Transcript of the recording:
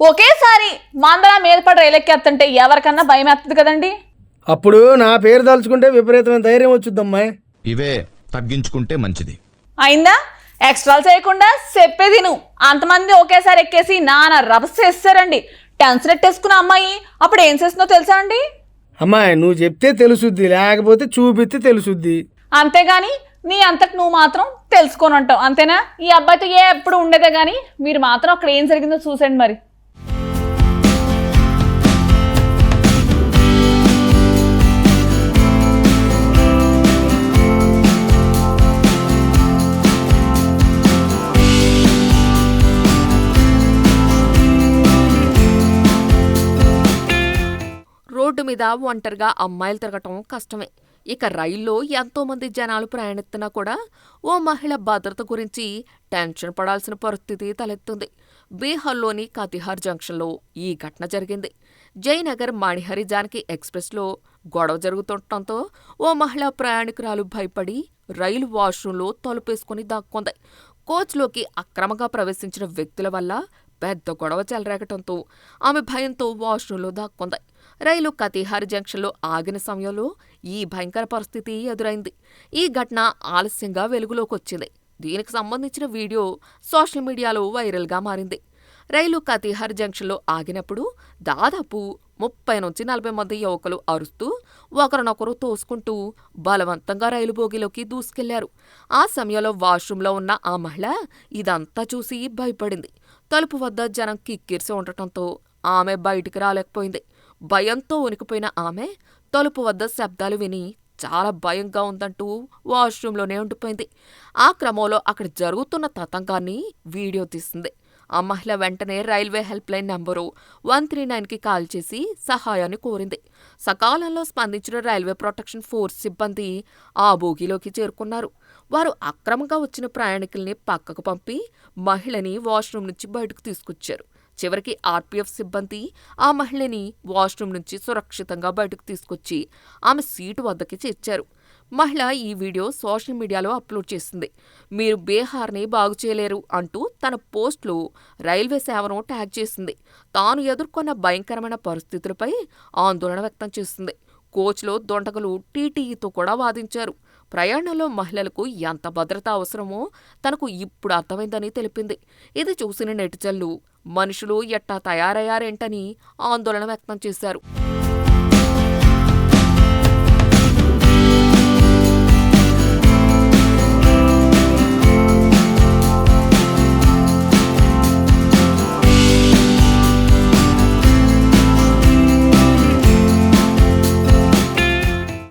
ఒకేసారి మాందర మేల్పడి రైలెక్కేస్తుంటే ఎవరికన్నా భయం వేస్తుంది కదండి. అప్పుడు నా పేరు తలుచుకుంటే విపరీతమైన ధైర్యం వచ్చుద్దమ్మాయి. ఇవే తగ్గించుకుంటే మంచిది. అయిందా? ఎక్స్ట్రాలు చేయకుండా చెప్పేది నువ్వు. అంతమంది ఒకేసారి ఎక్కేసి నాన్న రభస్ చేస్తారండి. టెన్షన్ ఎట్టేసుకున్న అమ్మాయి అప్పుడు ఏం చేస్తుందో తెలుసా అండి? అమ్మాయి నువ్వు చెప్తే తెలుసుద్ది, లేకపోతే చూపిస్తే తెలుసుద్ది. అంతేగాని నీ అంతటి నువ్వు మాత్రం తెలుసుకొని ఉంటావు అంతేనా? ఈ అబ్బాయితో ఎప్పుడు ఉండేదే కానీ మీరు మాత్రం అక్కడ ఏం జరిగిందో చూసండి మరి. రోడ్డు మీద ఒంటరిగా అమ్మాయిలు తిరగటం కష్టమే. ఇక రైల్లో ఎంతోమంది జనాలు ప్రయాణిస్తున్నా కూడా ఓ మహిళ భద్రత గురించి టెన్షన్ పడాల్సిన పరిస్థితి తలెత్తుంది. బీహార్లోని కతిహార్ జంక్షన్లో ఈ ఘటన జరిగింది. జయనగర్ మణిహరి జానకి ఎక్స్ప్రెస్లో గొడవ జరుగుతుండటంతో ఓ మహిళా ప్రయాణికురాలు భయపడి రైలు వాష్రూంలో తలుపేసుకుని దాక్కుంది. కోచ్లోకి అక్రమంగా ప్రవేశించిన వ్యక్తుల వల్ల పెద్ద గొడవ చెలరేగటంతో ఆమె భయంతో వాష్రూంలో దాక్కుంది. రైలు కతిహార్ జంక్షన్లో ఆగిన సమయంలో ఈ భయంకర పరిస్థితి ఎదురైంది. ఈ ఘటన ఆలస్యంగా వెలుగులోకొచ్చింది. దీనికి సంబంధించిన వీడియో సోషల్ మీడియాలో వైరల్గా మారింది. రైలు కతిహార్ జంక్షన్లో ఆగినప్పుడు దాదాపు 30-40 మంది యువకులు అరుస్తూ ఒకరినొకరు తోసుకుంటూ బలవంతంగా రైలు బోగిలోకి దూసుకెళ్లారు. ఆ సమయంలో వాష్రూంలో ఉన్న ఆ మహిళ ఇదంతా చూసి భయపడింది. తలుపు వద్ద జనం కిక్కిరిసి ఉండటంతో ఆమె బయటికి రాలేకపోయింది. భయంతో వణికిపోయిన ఆమె తలుపు వద్ద శబ్దాలు విని చాలా భయంగా ఉందంటూ వాష్రూంలోనే ఉండిపోయింది. ఆ క్రమంలో అక్కడ జరుగుతున్న తతంగాన్ని వీడియో తీసింది. ఆ మహిళ వెంటనే రైల్వే హెల్ప్ లైన్ నంబరు 139కి కాల్ చేసి సహాయాన్ని కోరింది. సకాలంలో స్పందించిన రైల్వే ప్రొటెక్షన్ ఫోర్స్ సిబ్బంది ఆ బోగీలోకి చేరుకున్నారు. వారు అక్రమంగా వచ్చిన ప్రయాణికుల్ని పక్కకు పంపి మహిళని వాష్రూమ్ నుంచి బయటకు తీసుకొచ్చారు. చివరికి ఆర్పీఎఫ్ సిబ్బంది ఆ మహిళని వాష్రూమ్ నుంచి సురక్షితంగా బయటకు తీసుకొచ్చి ఆమె సీటు వద్దకి చేర్చారు. మహిళ ఈ వీడియో సోషల్ మీడియాలో అప్లోడ్ చేసింది. మీరు బీహార్ని బాగు చేయలేరు అంటూ తన పోస్ట్లో రైల్వే సేవను ట్యాగ్ చేసింది. తాను ఎదుర్కొన్న భయంకరమైన పరిస్థితులపై ఆందోళన వ్యక్తం చేసింది. కోచ్లో దొండగలు టీటీఈతో కూడా వాదించారు. ప్రయాణంలో మహిళలకు ఎంత భద్రత అవసరమో తనకు ఇప్పుడు అర్థమైందని తెలిపింది. ఇది చూసిన నెటిజన్లు మనుషులు ఎట్టా తయారయ్యారేంటని ఆందోళన వ్యక్తం చేశారు.